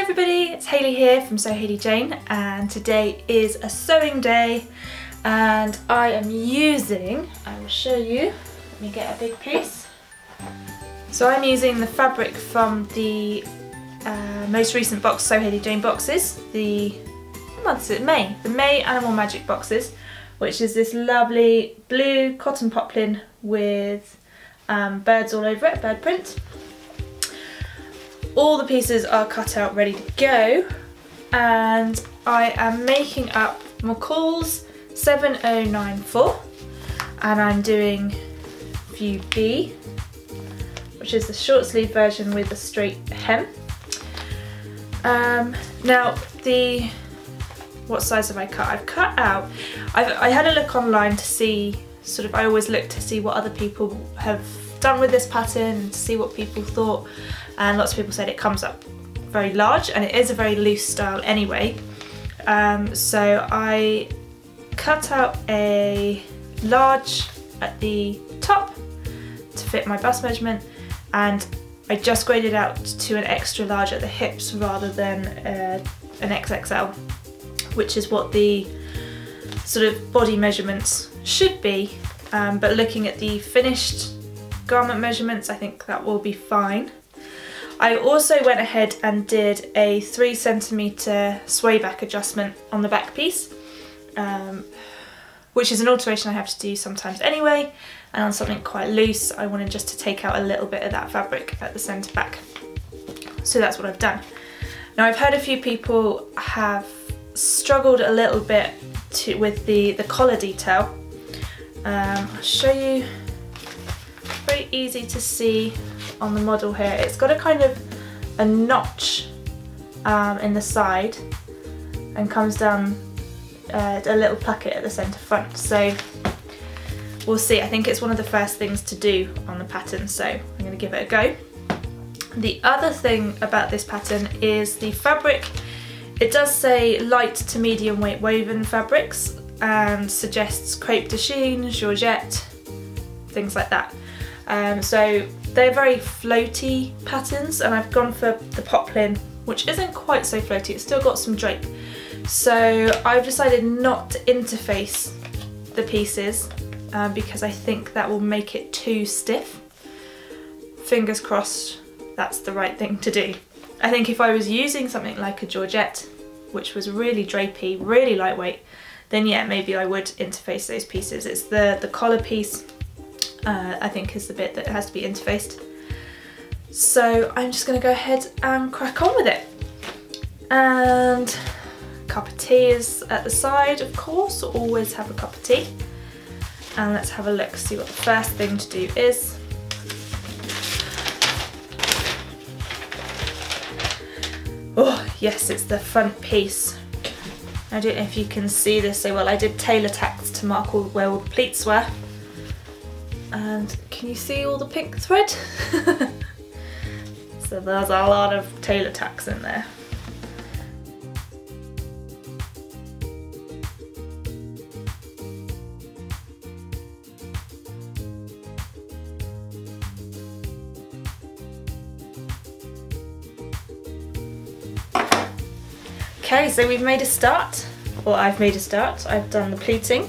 everybody, it's Hayley here from SewHayleyJane, and today is a sewing day and I am using, I will show you, let me get a big piece. So I'm using the fabric from the most recent box, SewHayleyJane boxes, what month is it? May, the May Animal Magic boxes, which is this lovely blue cotton poplin with birds all over it, bird print. All the pieces are cut out ready to go, and I am making up McCall's 7094, and I'm doing view B, which is the short sleeve version with a straight hem. Now what size have I cut? I've cut out, I had a look online to see, I always look to see what other people have done with this pattern and to see what people thought, and lots of people said it comes up very large, and it is a very loose style anyway. So I cut out a large at the top to fit my bust measurement, and I just graded out to an extra large at the hips rather than an XXL, which is what the sort of body measurements should be, but looking at the finished garment measurements, I think that will be fine. I also went ahead and did a 3 centimetre swayback adjustment on the back piece, which is an alteration I have to do sometimes anyway, and on something quite loose I wanted just to take out a little bit of that fabric at the centre back. So that's what I've done. Now I've heard a few people have struggled a little bit with the collar detail. I'll show you, very easy to see on the model here. It's got a kind of a notch in the side and comes down a little placket at the centre front, so we'll see. I think it's one of the first things to do on the pattern, so I'm going to give it a go. The other thing about this pattern is the fabric. It does say light to medium weight woven fabrics and suggests crepe de chine, georgette, things like that. So they're very floaty patterns, and I've gone for the poplin, which isn't quite so floaty, it's still got some drape. So I've decided not to interface the pieces because I think that will make it too stiff. Fingers crossed that's the right thing to do. I think if I was using something like a georgette, which was really drapey, really lightweight, then yeah, maybe I would interface those pieces. It's the collar piece I think is the bit that has to be interfaced. So I'm just going to go ahead and crack on with it. And a cup of tea is at the side, of course, always have a cup of tea. And let's have a look, see what the first thing to do is. Oh yes, it's the front piece. I don't know if you can see this so well. I did tailor tacks to mark where all the pleats were. And can you see all the pink thread? So there's a lot of tailor tacks in there. Okay, so we've made a start, or I've made a start. I've done the pleating,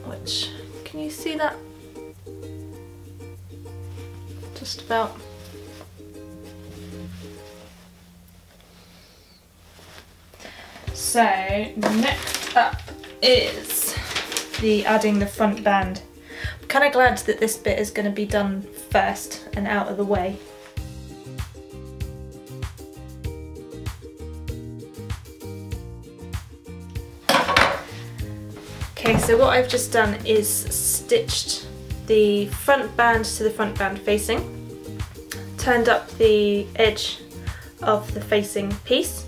which, can you see that? Just about. So next up is adding the front band. I'm kind of glad that this bit is going to be done first and out of the way. Okay, so what I've just done is stitched the front band to the front band facing, turned up the edge of the facing piece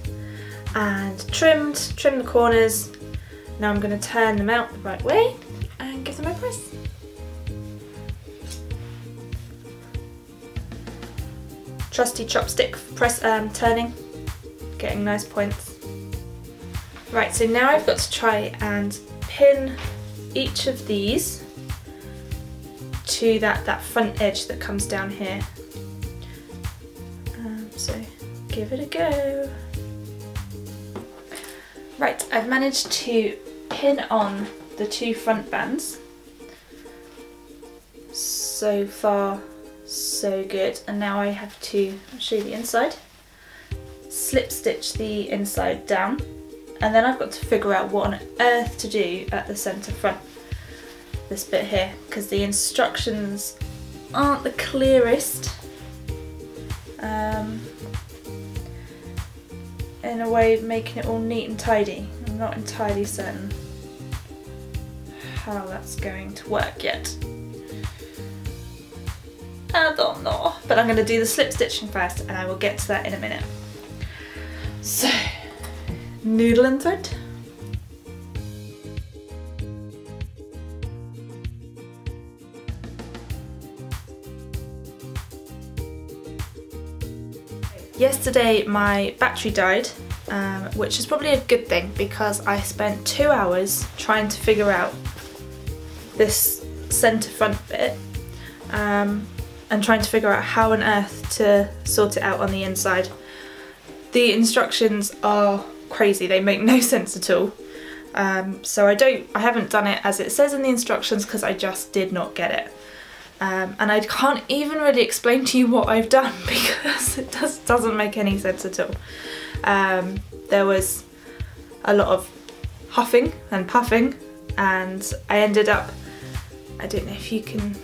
and trimmed the corners. Now I'm going to turn them out the right way and give them a press. Trusty chopstick press turning, getting nice points. Right, so now I've got to try and pin each of these to that front edge that comes down here. So give it a go. Right, I've managed to pin on the 2 front bands. So far, so good. And now I have to, I'll show you the inside, slip stitch the inside down, and then I've got to figure out what on earth to do at the centre front, this bit here, because the instructions aren't the clearest. In a way of making it all neat and tidy. I'm not entirely certain how that's going to work yet. I don't know, but I'm going to do the slip stitching first and I will get to that in a minute. So, needle and thread. Yesterday my battery died, which is probably a good thing because I spent 2 hours trying to figure out this centre front bit and trying to figure out how on earth to sort it out on the inside. The instructions are crazy, they make no sense at all. So I haven't done it as it says in the instructions because I just did not get it. And I can't even really explain to you what I've done because it doesn't make any sense at all. There was a lot of huffing and puffing and I ended up, I don't know if you can,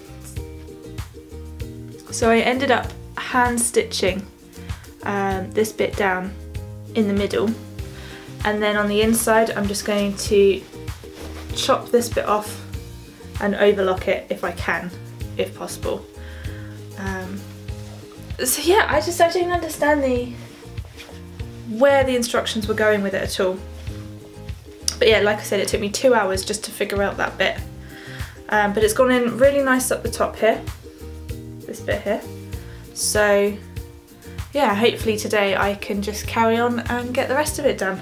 so I ended up hand stitching this bit down in the middle, and then on the inside I'm just going to chop this bit off and overlock it if I can, if possible. So yeah, I didn't understand where the instructions were going with it at all. But yeah, like I said, it took me 2 hours just to figure out that bit. But it's gone in really nice up the top here, this bit here. So yeah, hopefully today I can just carry on and get the rest of it done.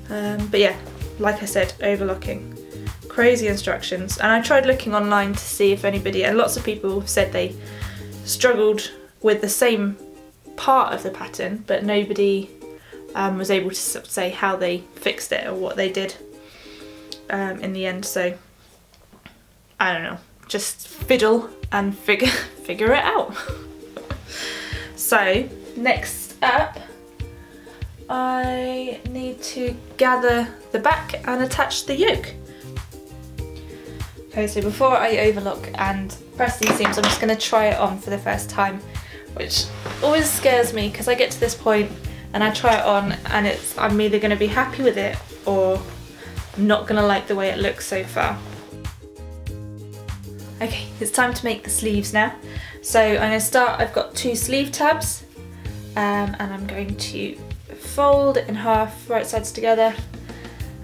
But yeah, like I said, overlocking. Crazy instructions, and I tried looking online to see if anybody, and lots of people said they struggled with the same part of the pattern, but nobody was able to say how they fixed it or what they did in the end. So I don't know, just fiddle and figure it out. So next up, I need to gather the back and attach the yoke. Okay, so before I overlock and press these seams, I'm just going to try it on for the first time, which always scares me because I get to this point and I try it on and I'm either going to be happy with it or I'm not going to like the way it looks so far. Okay, it's time to make the sleeves now. So I'm going to start, I've got 2 sleeve tabs and I'm going to fold it in half, right sides together,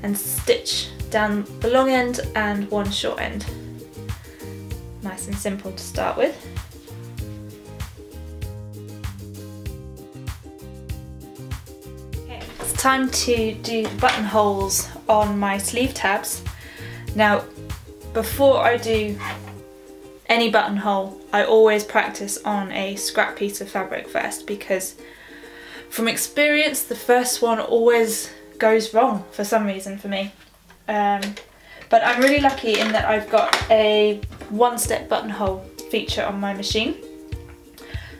and stitch down the long end and 1 short end. Nice and simple to start with. Okay, it's time to do the buttonholes on my sleeve tabs. Now, before I do any buttonhole, I always practice on a scrap piece of fabric first, because from experience the first one always goes wrong for some reason for me. But I'm really lucky in that I've got a 1-step buttonhole feature on my machine.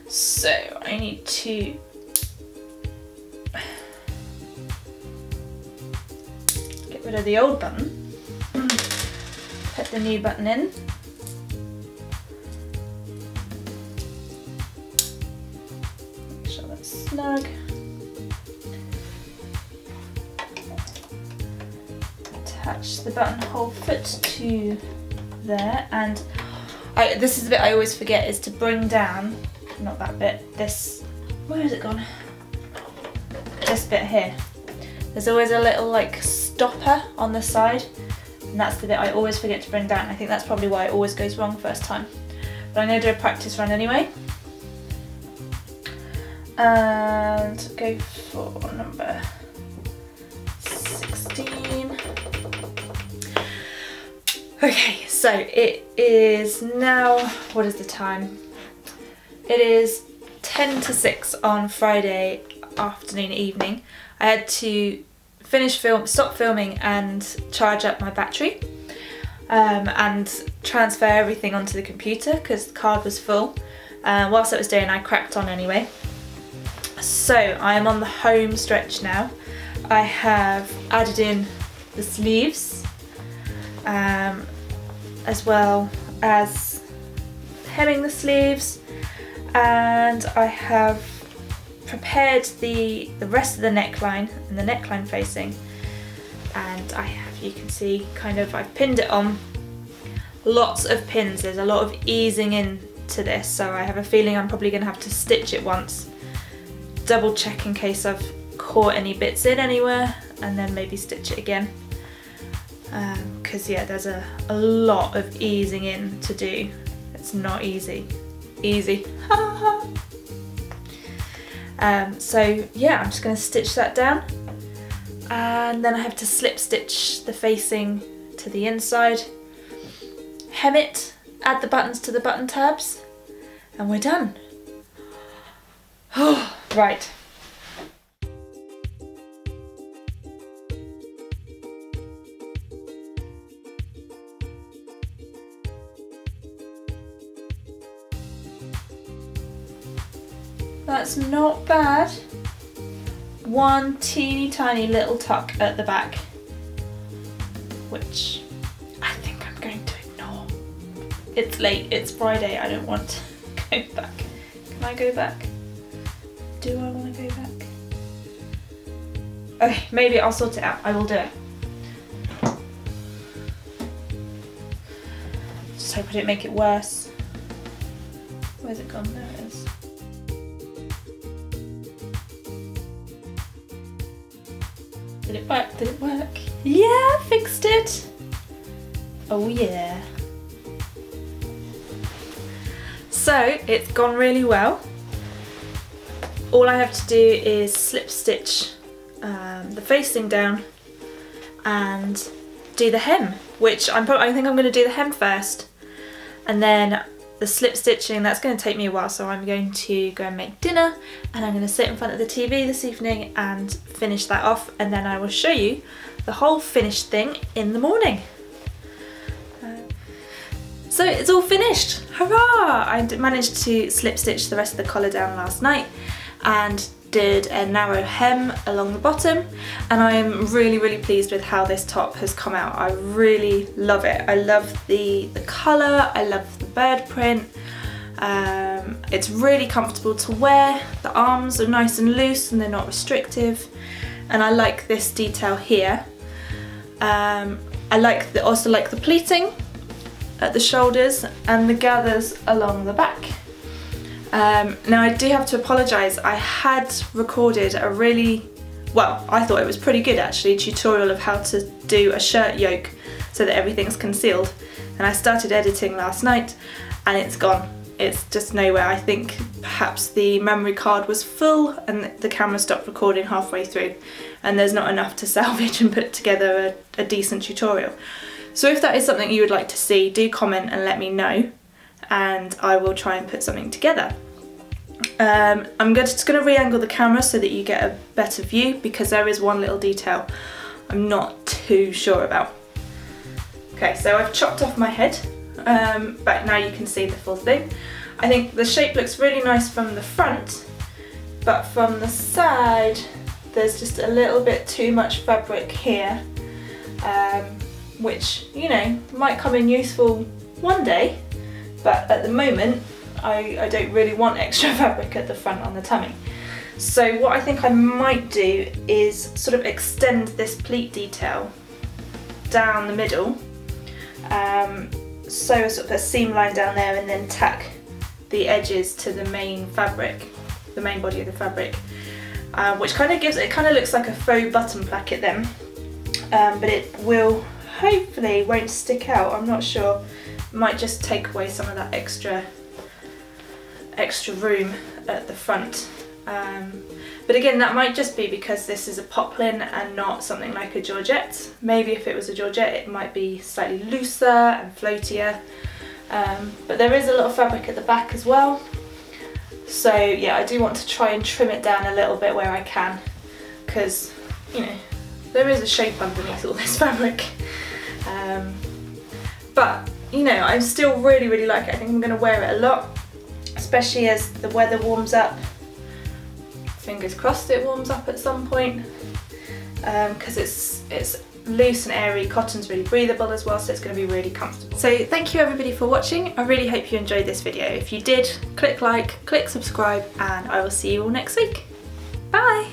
So I need to get rid of the old button, put the new button in. Make sure that's snug. Attach the buttonhole foot to there, and this is the bit I always forget, is to bring down, not that bit, this, where has it gone? This bit here. There's always a little like stopper on the side, and that's the bit I always forget to bring down. I think that's probably why it always goes wrong first time. But I'm going to do a practice run anyway. And go for number 16. Okay, so it is now, what is the time? It is 10 to 6 on Friday. afternoon, evening, I had to stop filming and charge up my battery and transfer everything onto the computer because the card was full. Whilst I was doing, I cracked on anyway. So I am on the home stretch now. I have added in the sleeves as well as hemming the sleeves, and I have prepared the rest of the neckline and the neckline facing, and I have, you can see, kind of, I've pinned it on. Lots of pins, there's a lot of easing into this, so I have a feeling I'm probably going to have to stitch it once, double check in case I've caught any bits in anywhere, and then maybe stitch it again, because yeah, there's a lot of easing in to do. It's not easy. So yeah, I'm just going to stitch that down, and then I have to slip stitch the facing to the inside, hem it, add the buttons to the button tabs, and we're done. Right. That's not bad. One teeny tiny little tuck at the back, which I think I'm going to ignore. It's late, it's Friday, I don't want to go back. Can I go back? Do I want to go back? Okay, maybe I'll sort it out. I will do it. Just hope I didn't make it worse. Where's it gone? There it is. Did it work? Did it work? Yeah, fixed it. Oh yeah. So it's gone really well. All I have to do is slip stitch the facing down and do the hem, which I think I'm going to do the hem first, and then the slip stitching, that's going to take me a while, so I'm going to go and make dinner, and I'm going to sit in front of the TV this evening and finish that off, and then I will show you the whole finished thing in the morning. So it's all finished, hurrah! I managed to slip stitch the rest of the collar down last night and did a narrow hem along the bottom, and I'm really pleased with how this top has come out. I really love it. I love the colour, I love the bird print. It's really comfortable to wear, the arms are nice and loose and they're not restrictive, and I like this detail here. I also like the pleating at the shoulders and the gathers along the back. Now I do have to apologise, I had recorded a I thought it was pretty good actually, tutorial of how to do a shirt yoke so that everything's concealed, and I started editing last night and it's gone. It's just nowhere. I think perhaps the memory card was full and the camera stopped recording halfway through, and there's not enough to salvage and put together a decent tutorial. So if that is something you would like to see, do comment and let me know, and I will try and put something together. I'm just going to re-angle the camera so that you get a better view, because there is one little detail I'm not too sure about. Okay, so I've chopped off my head, but now you can see the full thing. I think the shape looks really nice from the front, but from the side there's just a little bit too much fabric here, which, you know, might come in useful one day, but at the moment I don't really want extra fabric at the front on the tummy. So what I think I might do is sort of extend this pleat detail down the middle, sew sort of a seam line down there, and then tack the edges to the main fabric, the main body of the fabric, which kind of looks like a faux button placket then, but it will hopefully won't stick out. I'm not sure. Might just take away some of that extra room at the front. But again, that might just be because this is a poplin and not something like a georgette. Maybe if it was a georgette it might be slightly looser and floatier. But there is a lot of fabric at the back as well. So yeah, I do want to try and trim it down a little bit where I can, because, you know, there is a shape underneath all this fabric. But, you know, I still really like it. I think I'm going to wear it a lot, especially as the weather warms up. Fingers crossed it warms up at some point, because it's loose and airy. Cotton's really breathable as well, so it's going to be really comfortable. So thank you everybody for watching. I really hope you enjoyed this video. If you did, click like, click subscribe, and I will see you all next week. Bye!